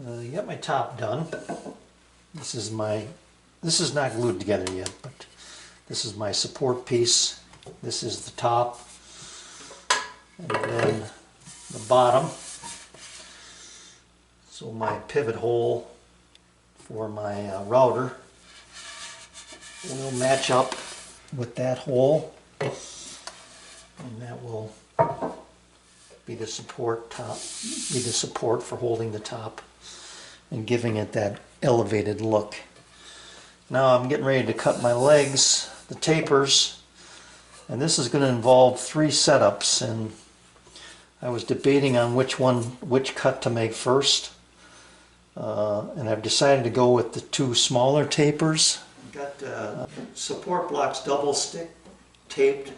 Got my top done. This is not glued together yet, but this is my support piece. This is the top, and then the bottom. So my pivot hole for my router will match up with that hole, and that will be the support for holding the top and giving it that elevated look. Now I'm getting ready to cut my legs, the tapers, and this is going to involve 3 setups, and I was debating on which cut to make first, and I've decided to go with the 2 smaller tapers. Got support blocks double stick taped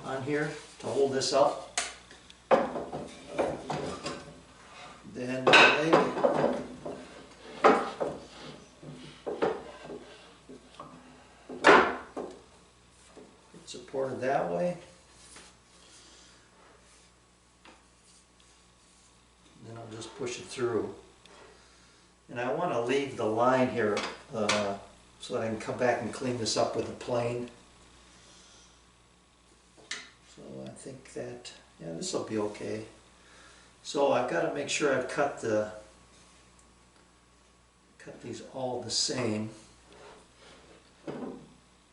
on here to hold this up. Then the leg. Supported that way. Then I'll just push it through. And I want to leave the line here so that I can come back and clean this up with a plane. So I think that, yeah, this will be okay. So I've got to make sure I've cut these all the same.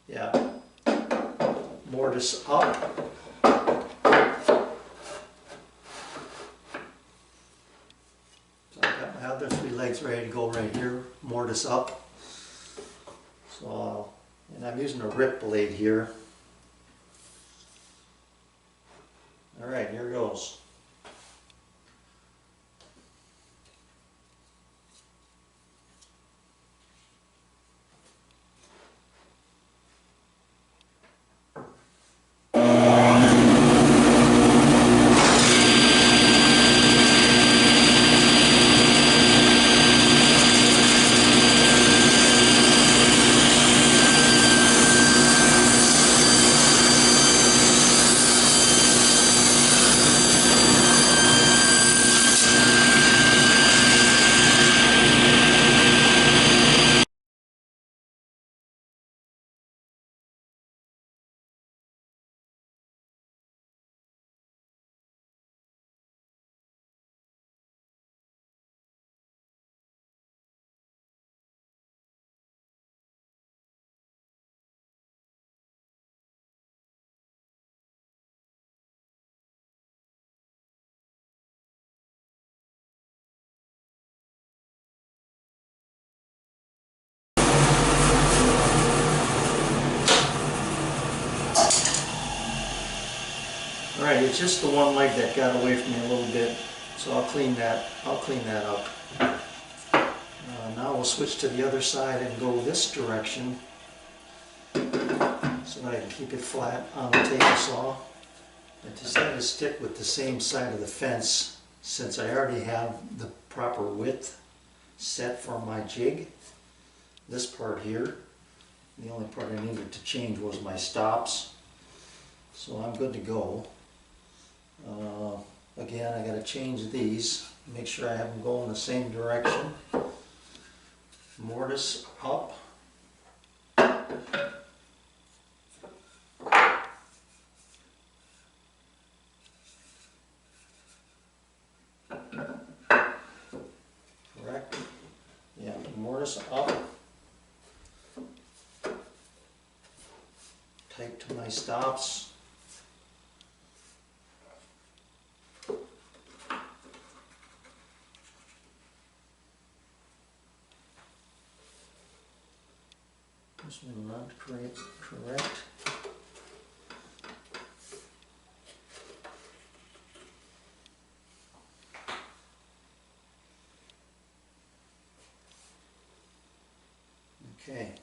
Yeah. Mortise up. So I've got my other 3 legs ready to go right here. Mortise up. So, and I'm using a rip blade here. All right, here goes. Alright, it's just the one leg that got away from me a little bit, so I'll clean that up. Now we'll switch to the other side and go this direction so that I can keep it flat on the table saw. I decided to stick with the same side of the fence since I already have the proper width set for my jig. This part here, the only part I needed to change was my stops, so I'm good to go. Again, I got to change these, make sure I have them going the same direction. Mortise up. Correct? Yeah, mortise up. Tight to my stops. This one not correct. Okay.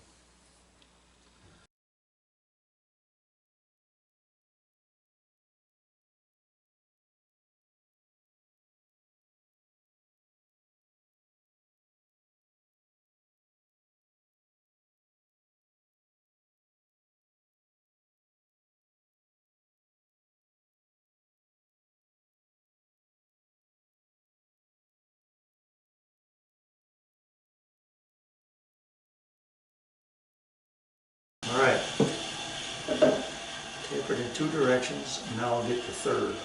right. Tapered in 2 directions, and now I'll get the third.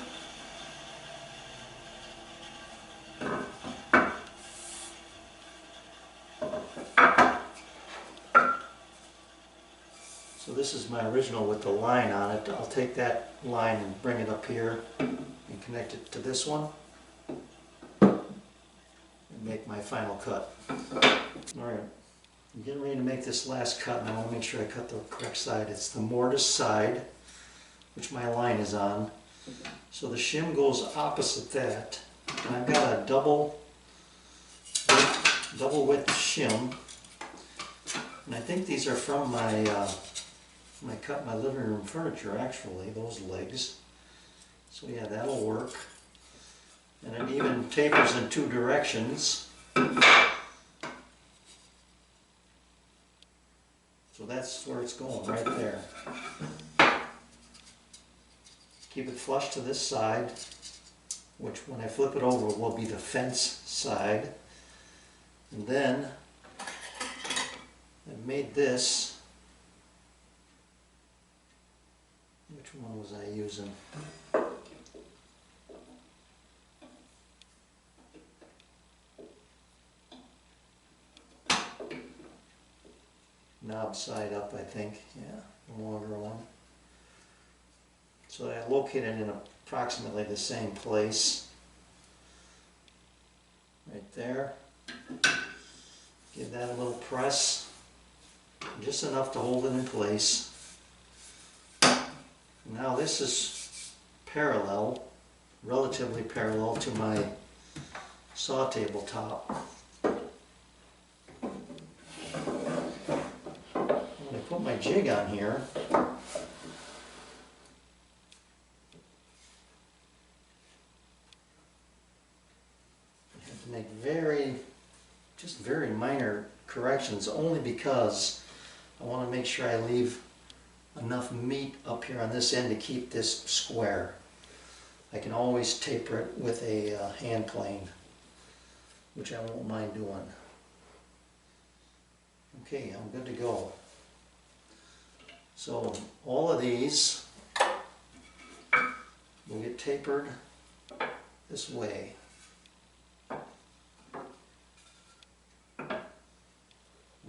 So this is my original with the line on it. I'll take that line and bring it up here and connect it to this one and make my final cut. Alright, I'm getting ready to make this last cut, and I want to make sure I cut the correct side. It's the mortise side, which my line is on. So the shim goes opposite that, and I've got a double width shim, and I think these are from my I cut my living room furniture, actually, those legs. So yeah, that'll work. And it even tapers in 2 directions. So that's where it's going, right there. Keep it flush to this side, which when I flip it over will be the fence side. And then I've made this. Which one was I using? Knob side up, I think. Yeah, the longer one. So I locate it in approximately the same place. Right there. Give that a little press. Just enough to hold it in place. Now this is parallel, relatively parallel to my saw tabletop. When I put my jig on here, I have to make just very minor corrections, only because I want to make sure I leave enough meat up here on this end to keep this square. I can always taper it with a hand plane, which I won't mind doing. Okay, I'm good to go. So all of these will get tapered this way.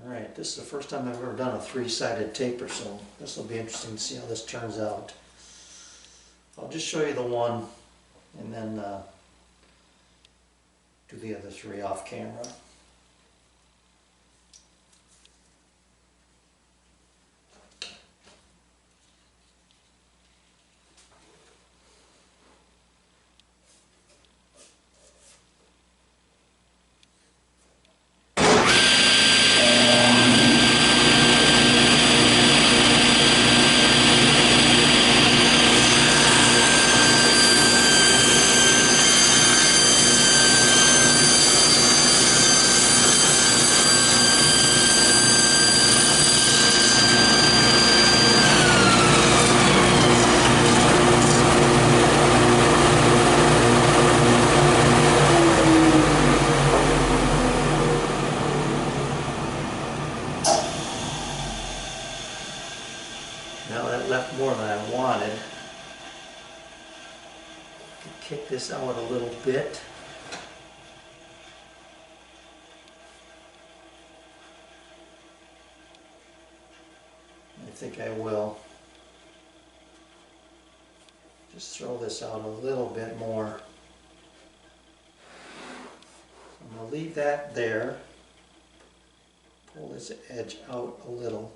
Alright, this is the first time I've ever done a 3-sided taper, so this will be interesting to see how this turns out. I'll just show you the one and then do the other 3 off camera. Now that left more than I wanted. Kick this out a little bit. I think I will. Just throw this out a little bit more. I'm going to leave that there. Pull this edge out a little.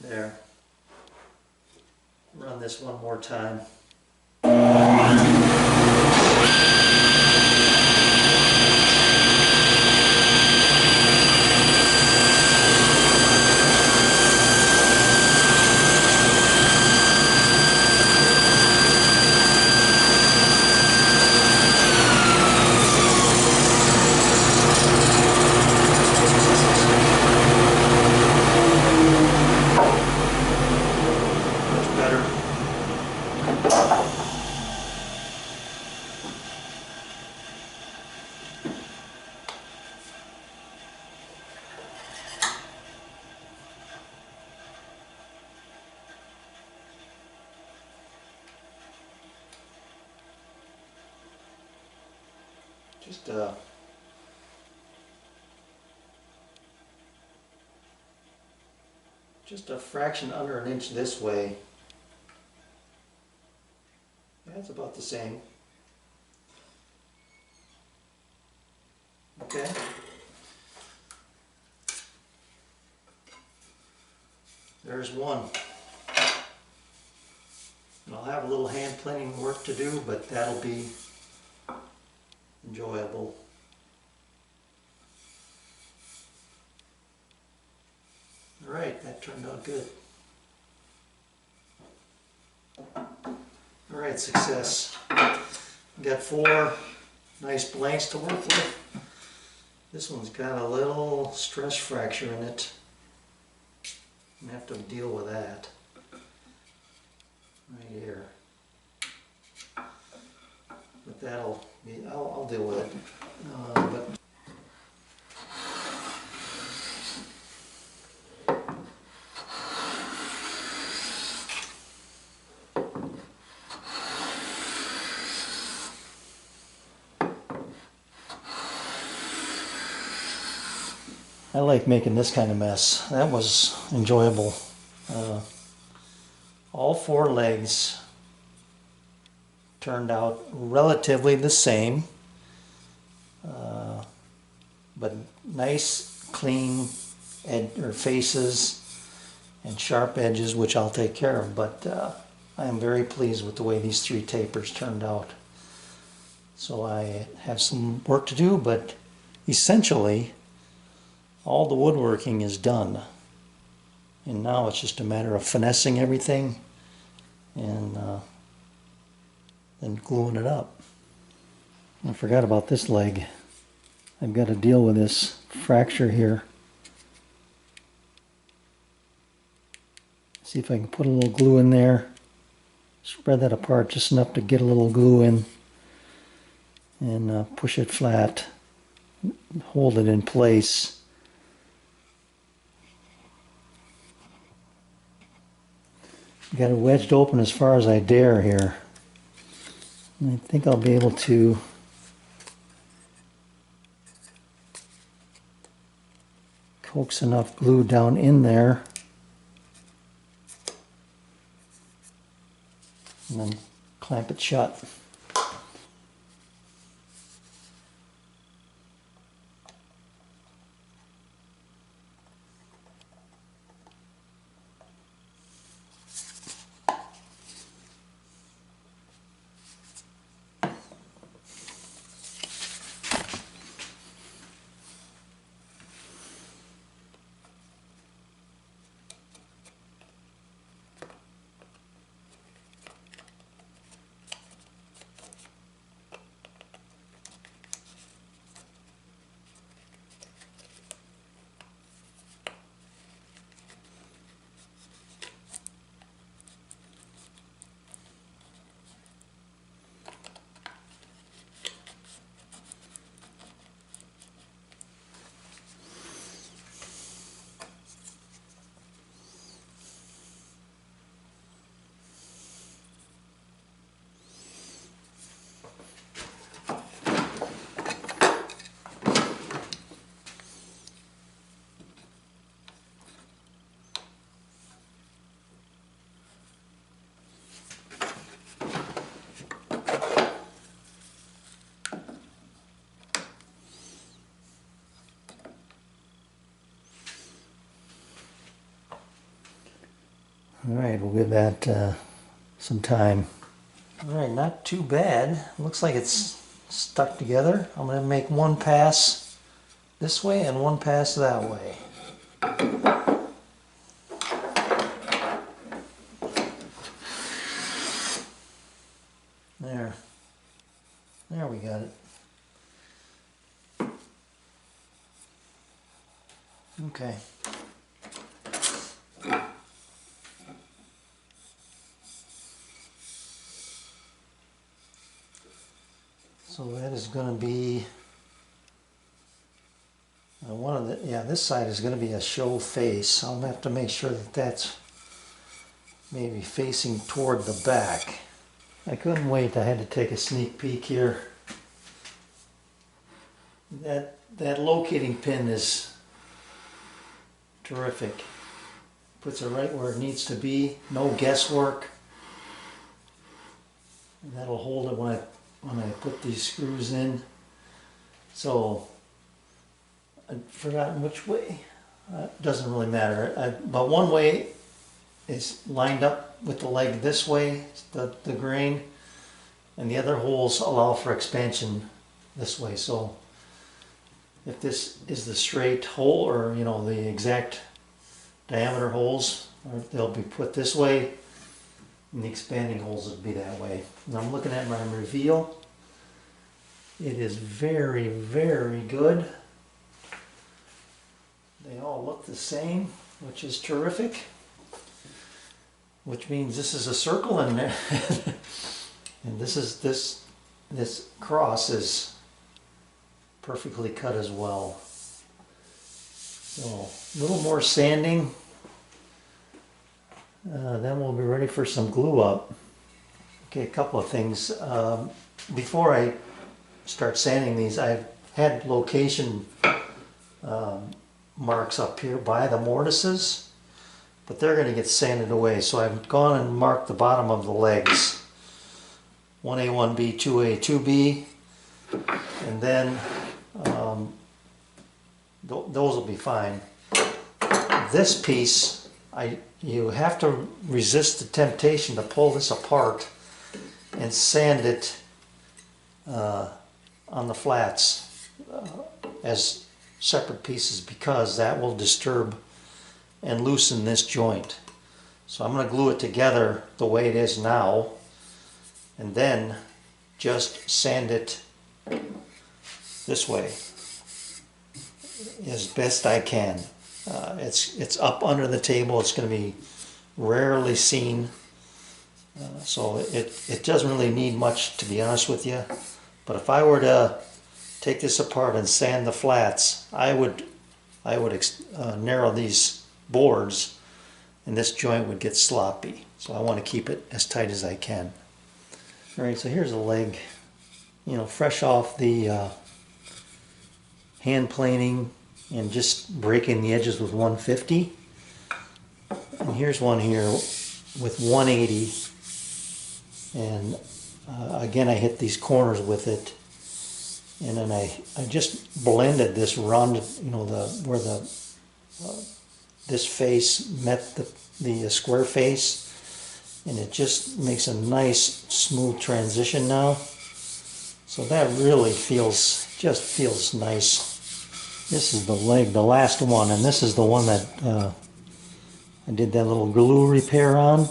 There. Run this one more time. just a fraction under an inch this way. That's about the same. Okay. There's one. And I'll have a little hand planing work to do, but that'll be enjoyable. Alright, that turned out good. Alright, success. Got 4 nice blanks to work with. This one's got a little stress fracture in it. I'm gonna have to deal with that. Right here. But that'll be, I'll deal with it. But I like making this kind of mess. That was enjoyable. All 4 legs turned out relatively the same, but nice, clean faces and sharp edges, which I'll take care of. But I am very pleased with the way these 3 tapers turned out. So I have some work to do, but essentially all the woodworking is done. And now it's just a matter of finessing everything and then gluing it up. I forgot about this leg. I've got to deal with this fracture here. See if I can put a little glue in there. Spread that apart just enough to get a little glue in and push it flat. Hold it in place. Got it wedged open as far as I dare here. And I think I'll be able to coax enough glue down in there and then clamp it shut. Alright, we'll give that some time. Alright, not too bad. Looks like it's stuck together. I'm going to make one pass this way and one pass that way. There. There we got it. Okay. So that is going to be one of the, yeah, this side is going to be a show face. I'll have to make sure that that's maybe facing toward the back. I couldn't wait. I had to take a sneak peek here. That locating pin is terrific. Puts it right where it needs to be. No guesswork. And that'll hold it when I put these screws in. So I've forgotten which way. Doesn't really matter. But one way is lined up with the leg this way, the grain, and the other holes allow for expansion this way. So if this is the straight hole, or you know, the exact diameter holes, they'll be put this way, and the expanding holes would be that way. And I'm looking at my reveal. It is very, very good. They all look the same, which is terrific. Which means this is a circle, and and this cross is perfectly cut as well. So a little more sanding, then we'll be ready for some glue up. Okay, a couple of things. Before I start sanding these, I've had location marks up here by the mortises, but they're going to get sanded away. So I've gone and marked the bottom of the legs. 1A, 1B, 2A, 2B, and then those will be fine. This piece, you have to resist the temptation to pull this apart and sand it on the flats as separate pieces, because that will disturb and loosen this joint. So I'm going to glue it together the way it is now, and then just sand it this way as best I can. It's up under the table. It's going to be rarely seen, so it doesn't really need much, to be honest with you. But if I were to take this apart and sand the flats, I would narrow these boards, and this joint would get sloppy. So I want to keep it as tight as I can. All right, so here's a leg, you know, fresh off the hand planing and just breaking the edges with 150. And here's one here with 180. And again, I hit these corners with it. And then I just blended this rounded, you know, where this face met the square face. And it just makes a nice smooth transition now. So that really just feels nice. This is the leg, the last one, and this is the one that I did that little glue repair on.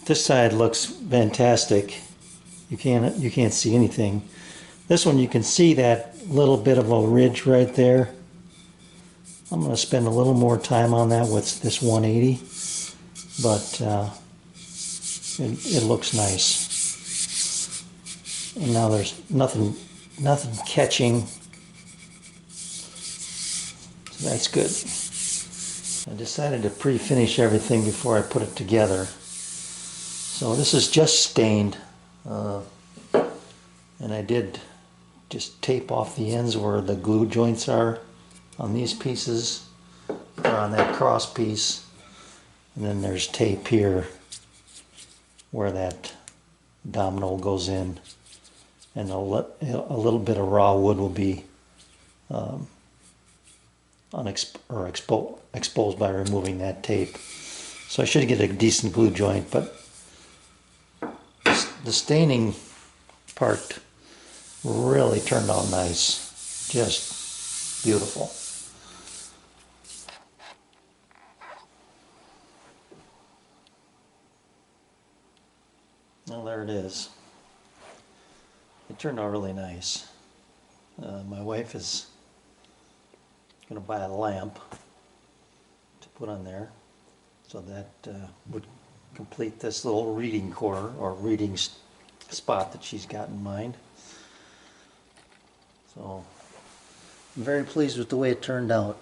This side looks fantastic. You can't see anything. This one, you can see that little bit of a ridge right there. I'm going to spend a little more time on that with this 180. But it looks nice. And now there's nothing catching. So that's good. I decided to pre-finish everything before I put it together. So this is just stained. And I did just tape off the ends where the glue joints are on these pieces, or on that cross piece. And then there's tape here where that domino goes in, and a little bit of raw wood will be exposed by removing that tape. So I should get a decent glue joint, but the staining part really turned out nice. Just beautiful. Well, there it is. It turned out really nice. My wife is going to buy a lamp to put on there, so that would complete this little reading corner, or reading spot that she's got in mind. So I'm very pleased with the way it turned out.